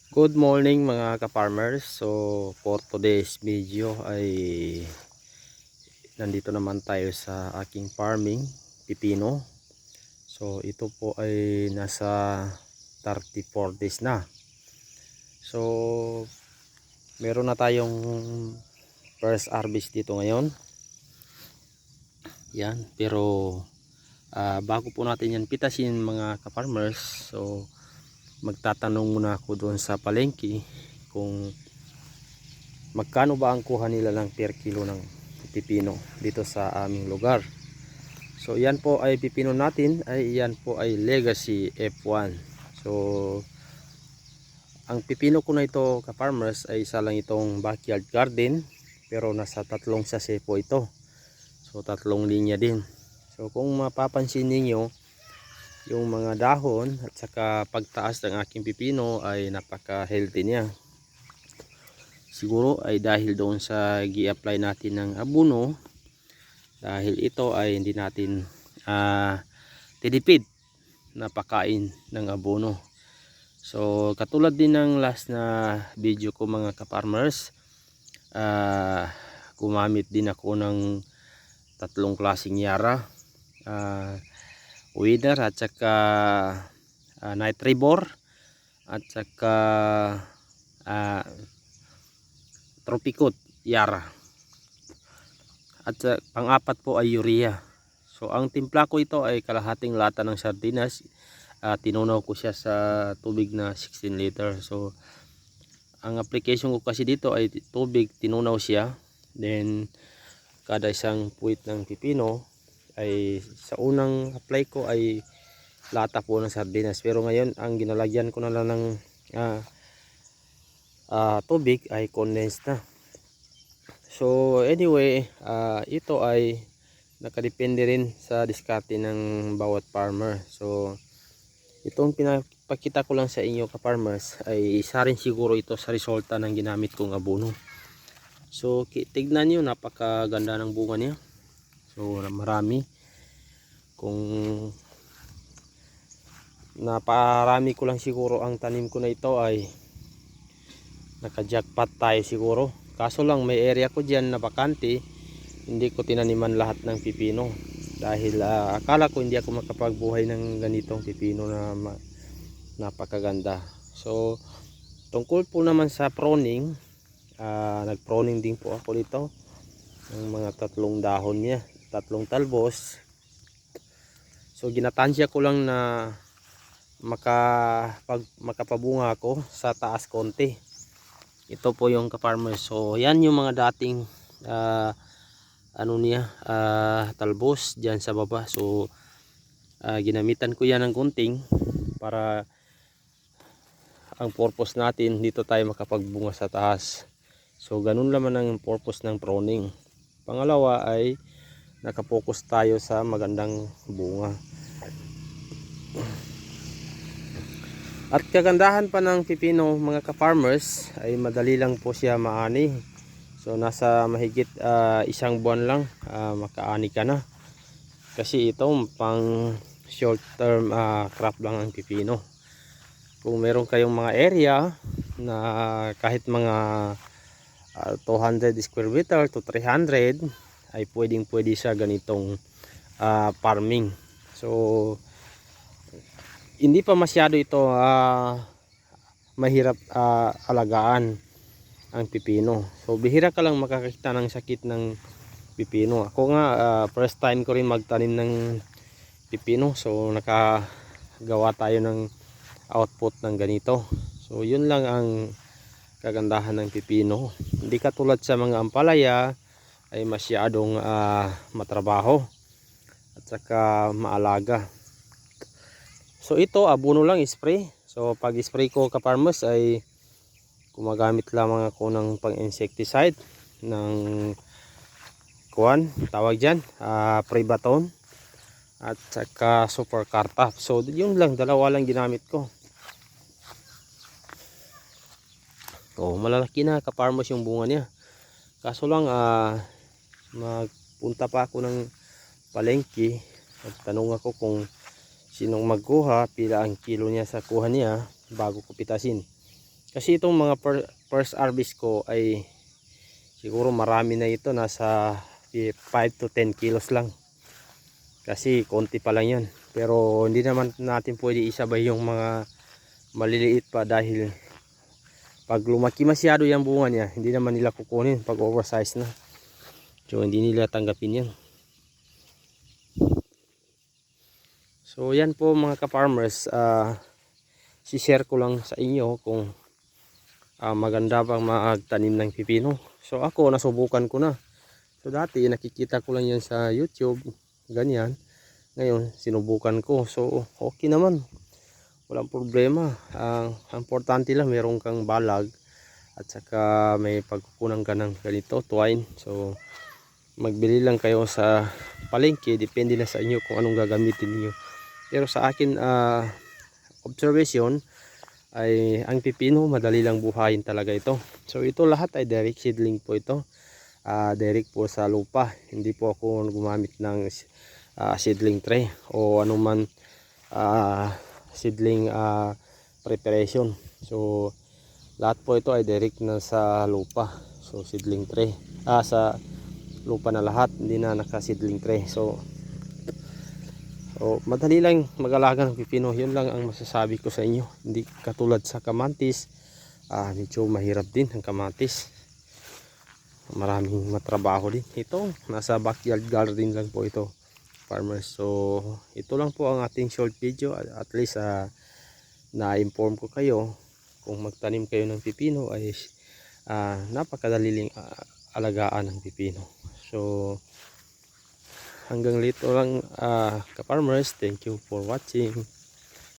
Good morning mga ka-farmers. So for today's video ay nandito naman tayo sa aking farming pipino. So ito po ay nasa 34 days na. So meron na tayong first harvest dito ngayon. Yan, pero bago po natin yan pitasin mga ka-farmers, so magtatanong muna ako doon sa palengke kung magkano ba ang kuha nila ng per kilo ng pipino dito sa aming lugar. So yan po ay pipino natin, yan po ay Legacy F1. So ang pipino ko na ito ka-farmers ay isa lang itong backyard garden, pero nasa 3 sachet po ito. So 3 linya din. So kung mapapansin niyo, yung mga dahon at saka pagtaas ng aking pipino ay napaka healthy niya. Siguro ay dahil doon sa gi-apply natin ng abono, dahil ito ay hindi natin tinipid na pakain ng abono. So katulad din ng last na video ko mga ka-farmers, gumamit din ako ng 3 klaseng yara, Winner at saka Nitribor at saka Tropicot yara, at pang-apat po ay urea. So ang timpla ko ito ay kalahating lata ng sardinas. Tinunaw ko siya sa tubig na 16 liter. So ang application ko kasi dito ay tubig, tinunaw siya, then kada isang puwit ng pipino ay sa unang apply ko ay lata po ng sardinas, pero ngayon ang ginalagyan ko na lang ng tubig ay condensed na. So anyway, ito ay nakadepende rin sa diskarte ng bawat farmer. So itong pinapakita ko lang sa inyo ka-farmers ay isa rin siguro ito sa resulta ng ginamit kong abono. So tignan nyo, napakaganda ng bunga niya. So marami, kung naparami ko lang siguro ang tanim ko na ito ay naka-jackpot tayo siguro. Kaso lang may area ko dyan na bakante, hindi ko tinaniman lahat ng pipino dahil akala ko hindi ako makapagbuhay ng ganitong pipino na napakaganda. So tungkol po naman sa pruning, nag-pruning din po ako dito ng mga 3 dahon niya, 3 talbos. So ginatansya ko lang na makapabunga ako sa taas konti. Ito po yung ka-farmers. So yan yung mga dating talbos dyan sa baba. So ginamitan ko yan ng gunting para ang purpose natin dito tayo makapagbunga sa taas. So ganun naman ang purpose ng pruning. Pangalawa ay nakapokus tayo sa magandang bunga. At kagandahan pa ng pipino mga ka-farmers ay madali lang po siya maani. So nasa mahigit 1 buwan lang makaani ka na. Kasi ito pang short term crop lang ang pipino. Kung meron kayong mga area na kahit mga 200 square meter to 300 ay pwede sa ganitong farming. So hindi pa masyado ito mahirap alagaan ang pipino. So bihira ka lang makakita ng sakit ng pipino. Ako nga first time ko rin magtanim ng pipino. So nakagawa tayo ng output ng ganito. So yun lang ang kagandahan ng pipino. Hindi katulad sa mga ampalaya ay masyadong matrabaho at saka maalaga. So ito abono lang, spray. So pag spray ko ka-farmers ay gumagamit lamang ako ng pang-insecticide ng tawag dyan, Prebaton at saka Super Cartap. So yun lang, dalawa lang ginamit ko. So malalaki na ka-farmers yung bunga niya. Kaso lang magpunta pa ako ng palengke, magtanong ako kung sinong magkuha, pila ang kilo niya sa kuha niya bago ko pitasin. Kasi itong mga first harvest ko ay siguro marami na ito, nasa 5 to 10 kilos lang. Kasi konti pa lang yan. Pero hindi naman natin pwede isabay yung mga maliliit pa dahil pag lumaki masyado yung bunga niya, hindi naman nila kukunin pag oversize na. So hindi nila tanggapin yan. So yan po mga ka-farmers, si-share ko lang sa inyo kung maganda bang magtanim ng pipino. So ako nasubukan ko na. So dati nakikita ko lang yan sa YouTube, ganyan. Ngayon sinubukan ko. So okay naman. Walang problema. Ang importante lang meron kang balag at saka may pagkukunan ka ng ganito, twine. So magbili lang kayo sa palengke, depende na sa inyo kung anong gagamitin niyo. Pero sa akin observation ay ang pipino madali lang buhayin talaga ito. So ito lahat ay direct seedling po ito. Direct po sa lupa. Hindi po ako gumamit ng seedling tray o anuman seedling preparation. So lahat po ito ay direct na sa lupa. So seedling tray. Sa lupa na lahat, hindi na naka seedling tray. So madali lang mag-alaga ng pipino. Yun lang ang masasabi ko sa inyo. Hindi katulad sa kamatis. Medyo mahirap din ang kamatis. Maraming matrabaho din. Ito, nasa backyard garden lang po ito, farmers. So, ito lang po ang ating short video. At least, na-inform ko kayo kung magtanim kayo ng pipino ay napakadaliling alagaan ng pipino. So, hanggang dito lang ka-farmers. Thank you for watching.